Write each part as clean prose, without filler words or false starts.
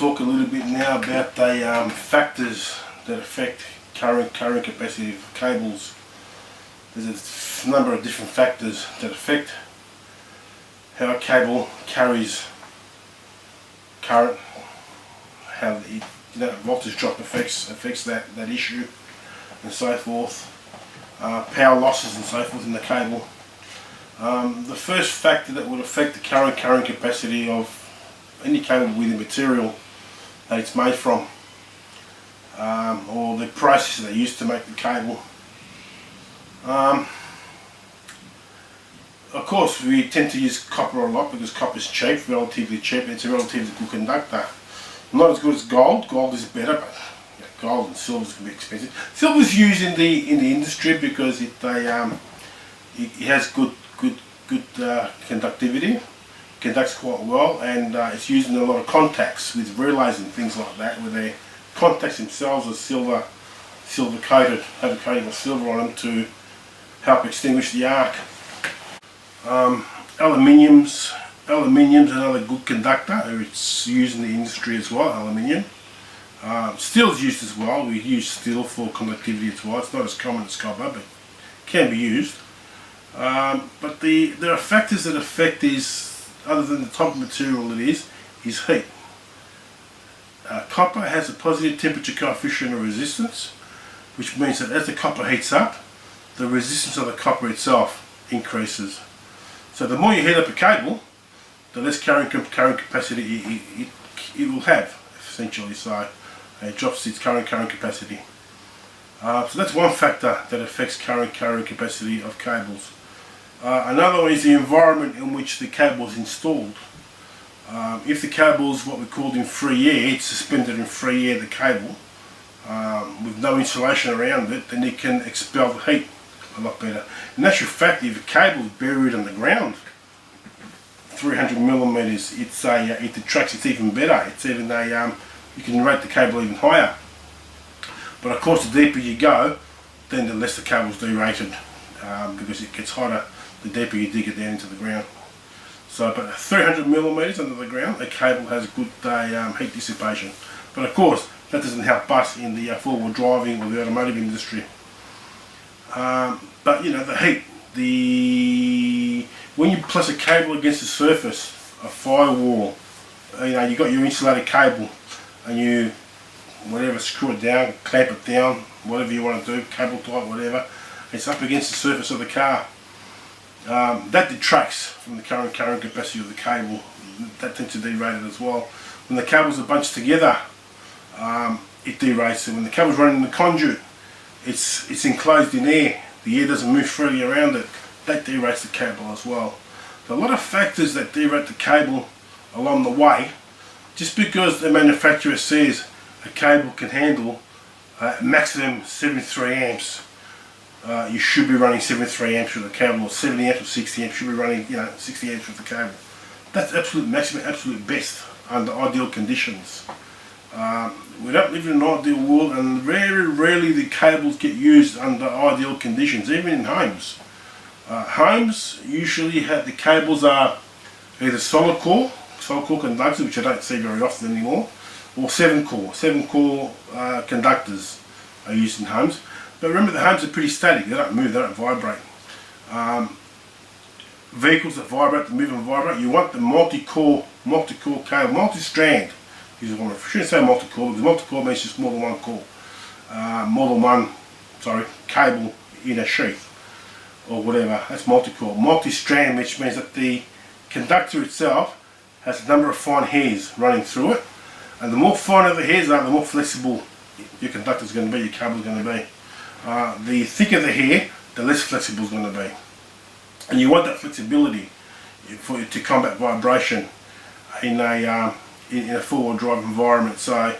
talk a little bit now about the factors that affect current capacity of cables. There's a number of different factors that affect how a cable carries current, how the voltage drop affects that issue, and so forth. Power losses and so forth in the cable. The first factor that would affect the current capacity of any cable with the material that it's made from, or the process they use to make the cable. Of course, we tend to use copper a lot because copper is cheap, relatively cheap, and it's a relatively good conductor. Not as good as gold. Gold is better, but gold and silver can be expensive. Silver is used in the industry because it has good conductivity, conducts quite well, and it's used in a lot of contacts with relays and things like that, where their contacts themselves are silver coated, have a coating of silver on them to help extinguish the arc. Aluminium's another good conductor. It's used in the industry as well, aluminium. Steel is used as well. We use steel for conductivity as well. It's not as common as copper, but can be used. But there are factors that affect these, other than the type of material it is heat. Copper has a positive temperature coefficient of resistance, which means that as the copper heats up, the resistance of the copper itself increases. So the more you heat up a cable, the less current capacity it will have, essentially. So it drops its current capacity. So that's one factor that affects current capacity of cables. Another one is the environment in which the cable is installed. If the cable is what we call in free air, it's suspended in free air, the cable, with no insulation around it, then it can expel the heat a lot better. In actual fact, if a cable is buried underground, 300 millimeters, it detracts. It's even better. It's even you can rate the cable even higher. But of course, the deeper you go, then the less the cable's derated, because it gets hotter the deeper you dig it down into the ground. So, but 300 millimeters under the ground, a cable has good heat dissipation. But of course, that doesn't help us in the forward driving or the automotive industry. But you know, the heat, when you place a cable against the surface, a firewall, you know, you got your insulated cable, and you screw it down, clamp it down, whatever you want to do, cable type, whatever. It's up against the surface of the car. That detracts from the current capacity of the cable. That tends to derate it as well. When the cables are bunched together, it derates it. When the cable's running in the conduit, it's enclosed in air. The air doesn't move freely around it. That derates the cable as well. So a lot of factors that derate the cable along the way. Just because the manufacturer says a cable can handle maximum 73 amps, you should be running 73 amps with the cable, or 70 amps or 60 amps. You should be running 60 amps with the cable. That's absolute maximum, absolute best under ideal conditions. We don't live in an ideal world, and very rarely the cables get used under ideal conditions, even in homes. Homes usually have the cables are either solid core conductors, which I don't see very often anymore, or 7-core conductors are used in homes. But remember, the homes are pretty static. They don't move, they don't vibrate. Vehicles that vibrate, that move and vibrate, you want the multi-core cable, multi-strand. I shouldn't say multi-core, because multi-core means just more than one core. Cable in a sheath, or whatever. That's multi-core. Multi-strand, which means that the conductor itself has a number of fine hairs running through it, and the more finer the hairs are, the more flexible your conductor is going to be, your cable is going to be. The thicker the hair, the less flexible it's going to be. And you want that flexibility to combat vibration in a four-wheel drive environment. So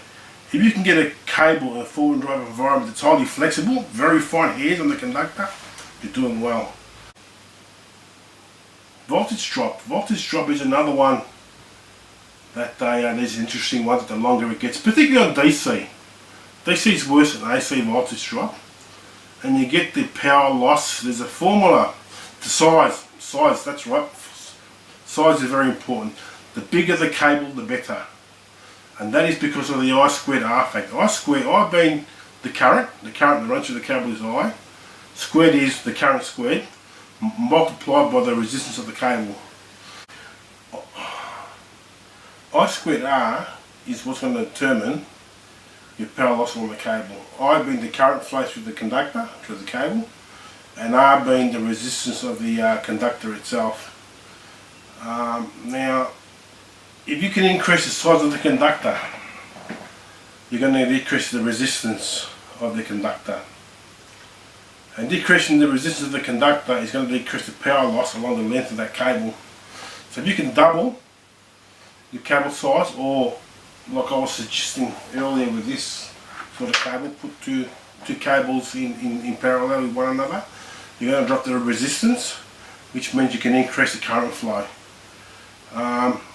if you can get a cable in a four-wheel drive environment that's highly flexible, very fine hairs on the conductor, you're doing well. Voltage drop. Voltage drop is another one that there's an interesting one that the longer it gets, particularly on DC. DC is worse than AC voltage drop. And you get the power loss. There's a formula. The size, that's right. Size is very important. The bigger the cable, the better. and that is because of the I squared R factor. I being the current that runs through the cable is I, squared is the current squared, multiplied by the resistance of the cable. I squared R is what's going to determine your power loss on the cable. I being the current flow through the conductor, through the cable, and R being the resistance of the conductor itself. Now, if you can increase the size of the conductor, you're going to decrease the resistance of the conductor. And decreasing the resistance of the conductor is going to decrease the power loss along the length of that cable. So if you can double your cable size, or like I was suggesting earlier with this sort of cable, put two cables in parallel with one another, you're going to drop the resistance, which means you can increase the current flow.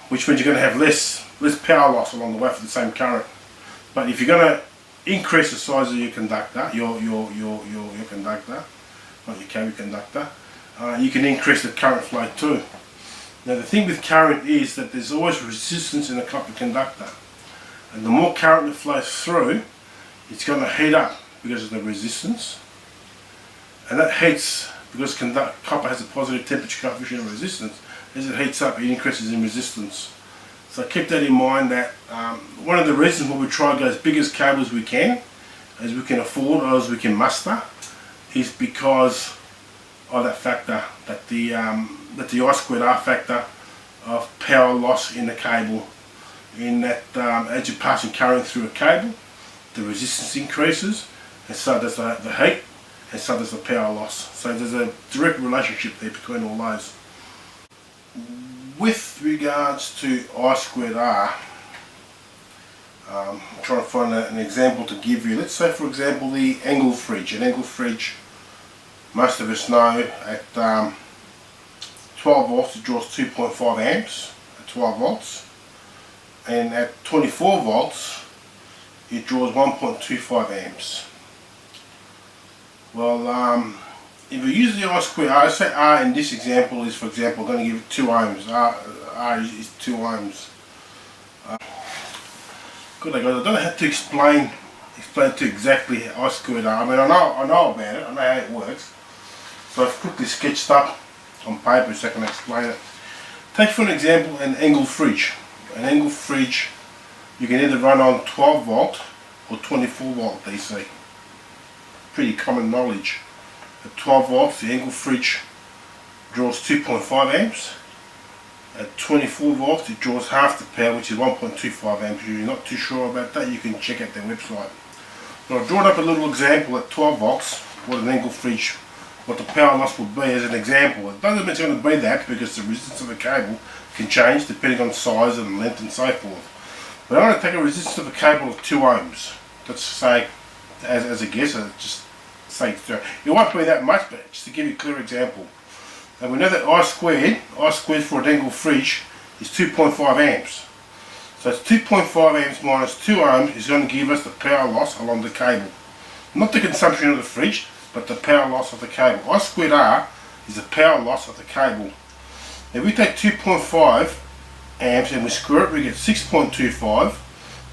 Which means you're going to have less power loss along the way for the same current. But if you're going to increase the size of your conductor, your conductor, not your cable conductor, you can increase the current flow too. Now the thing with current is that there's always resistance in a copper conductor, and the more current that flows through, it's going to heat up because of the resistance, and that heats because copper has a positive temperature coefficient of resistance. As it heats up, it increases in resistance. So keep that in mind, that one of the reasons why we try to go as big as cable as we can afford, or as we can muster, is because of that factor, that the I squared R factor of power loss in the cable, in that as you're passing current through a cable, the resistance increases, and so does the heat, and so does the power loss. So there's a direct relationship there between all those. With regards to I squared R, I'm trying to find an example to give you. Let's say, for example, the Engel fridge. An Engel fridge, most of us know, at 12 volts it draws 2.5 amps at 12 volts, and at 24 volts it draws 1.25 amps. Well, if we use the I squared R, say R in this example is, for example, going to give it 2 ohms. R is 2 ohms. Good day, guys. I don't have to explain to exactly I squared R. I mean, I know about it. I know how it works. So I've quickly sketched up on paper so I can explain it. Take for an example an Engel fridge. An Engel fridge, you can either run on 12 volt or 24 volt DC. Pretty common knowledge. At 12 volts, the Engel fridge draws 2.5 amps. At 24 volts, it draws half the power, which is 1.25 amps. If you're not too sure about that, you can check out their website. But I've drawn up a little example at 12 volts, what an Engel fridge, what the power loss will be as an example. It doesn't mean it's going to be that, because the resistance of the cable can change depending on size and length and so forth. But I'm going to take a resistance of a cable of 2 ohms. Let's say, as a guess, just say it won't be that much, but just to give you a clear example. And we know that I squared for an Engel fridge is 2.5 amps. So it's 2.5 amps minus 2 ohms is going to give us the power loss along the cable. Not the consumption of the fridge, but the power loss of the cable. I squared R is the power loss of the cable. Now if we take 2.5 amps and we square it, we get 6.25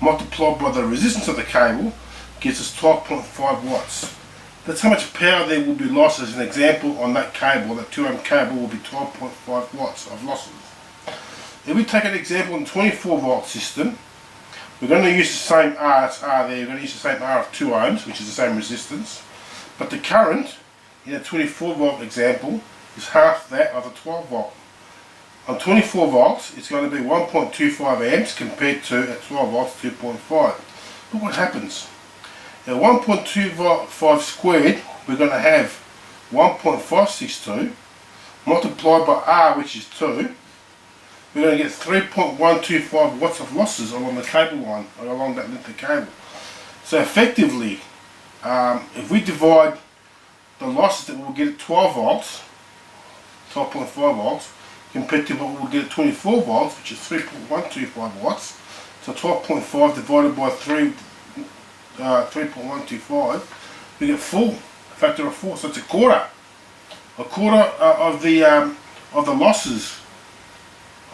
multiplied by the resistance of the cable, gives us 12.5 watts. That's how much power there will be lost. As an example, on that cable, that 2 ohm cable, will be 12.5 watts of losses. If we take an example in 24 volt system, we're going to use the same R, it's R there, we're going to use the same R of 2 ohms, which is the same resistance, but the current in a 24 volt example is half that of a 12 volt. On 24 volts, it's going to be 1.25 amps compared to at 12 volts 2.5. Look what happens. Now 1.25 squared, we're going to have 1.562 multiplied by R, which is 2. We're going to get 3.125 watts of losses along the cable line, or along that length of cable. So effectively, if we divide the losses that we'll get at 12 volts, 12.5 volts, compared to what we'll get at 24 volts, which is 3.125 watts, so 12.5 divided by 3.125, we get 4, a factor of 4, so it's a quarter of the losses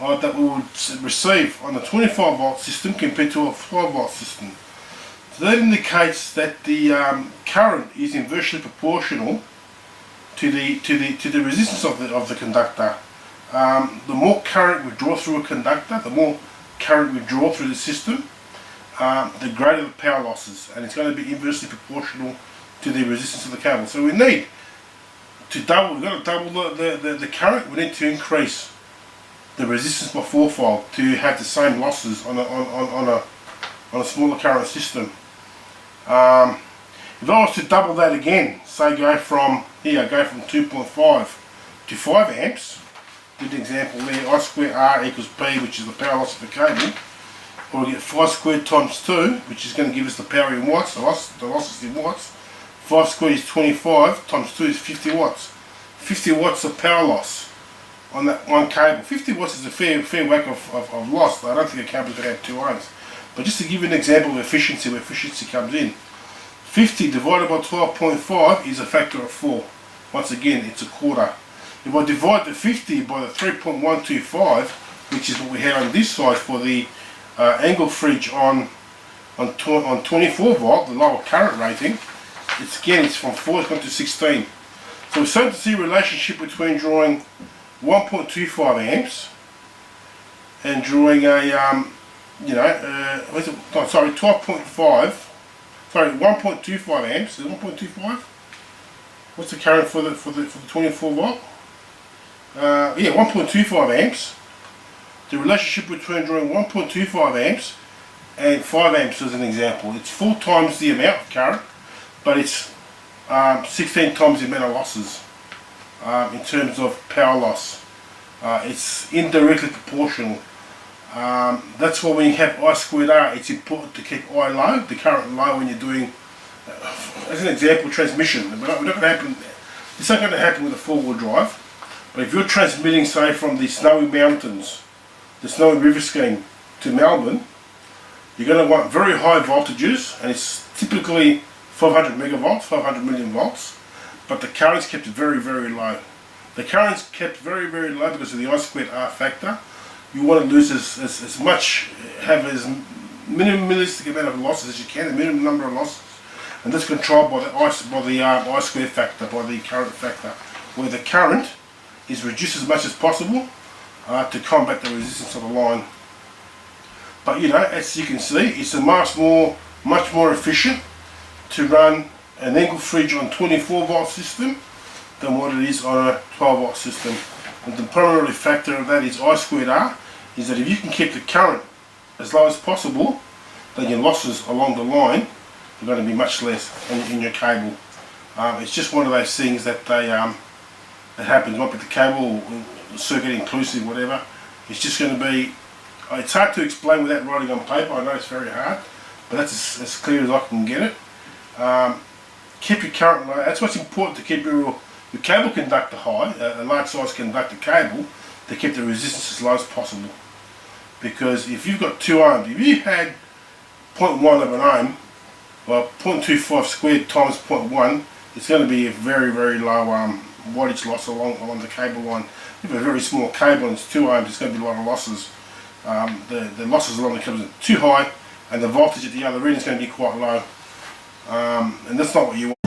that we would receive on the 25 volt system compared to a 5 volt system. So that indicates that the current is inversely proportional to the resistance of the conductor. The more current we draw through a conductor, the more current we draw through the system, the greater the power losses, and it's going to be inversely proportional to the resistance of the cable. So we need to double. We've got to double the current. We need to increase the resistance by 4-fold to have the same losses on a smaller current system. If I was to double that again, say go from 2.5 to 5 amps, good example there, I square R equals P, which is the power loss of the cable, or we get 5 squared times 2, which is going to give us the power in watts, the losses in watts. 5 squared is 25, times 2 is 50 watts. 50 watts of power loss on that one cable. 50 watts is a fair whack of loss. I don't think a cable's going to have 2 ohms. But just to give you an example of efficiency, where efficiency comes in, 50 divided by 12.5 is a factor of 4. Once again, it's a quarter. If I divide the 50 by the 3.125, which is what we had on this side for the angle fridge on 24 volt, the lower current rating, it's from 4 it's gone to 16. So we're starting to see a relationship between drawing 1.25 amps and drawing a 1.25 amps. Is it 1.25? What's the current for the 24 volt? 1.25 amps. The relationship between drawing 1.25 amps and 5 amps as an example. It's 4 times the amount of current, but it's 16 times the amount of losses in terms of power loss. It's indirectly proportional. That's why when you have I squared R, it's important to keep I low, the current low, when you're doing, as an example, transmission. It's not going to happen with a 4-wheel drive, but if you're transmitting, say, from the Snowy Mountains, the Snowy River Scheme to Melbourne, you're going to want very high voltages, and it's typically 500 megavolts, 500 million volts, but the current's kept very, very low. The current's kept very, very low because of the I squared R factor. You want to lose as much, have as minimalistic amount of losses as you can, the minimum number of losses, and that's controlled by the I squared factor, by the current factor, where the current is reduced as much as possible to combat the resistance of the line. But as you can see, it's much more efficient to run an angle fridge on 24 volt system than what it is on a 12 volt system. And the primary factor of that is I squared R, is that if you can keep the current as low as possible, then your losses along the line are going to be much less in your cable. It's just one of those things that that happens, might be the cable, circuit inclusive, whatever. It's just going to be, it's hard to explain without writing on paper. I know it's very hard, but that's as clear as I can get it. Keep your current low. That's what's important, to keep your cable conductor high, a large size conductor cable, to keep the resistance as low as possible. Because if you've got 2 ohms, if you had 0.1 of an ohm, well, 0.25 squared times 0.1, it's going to be a very, very low wattage loss along the cable line. If you have a very small cable and it's 2 ohms, it's going to be a lot of losses. The losses along the cable are too high, and the voltage at the other end is going to be quite low. And that's not what you want.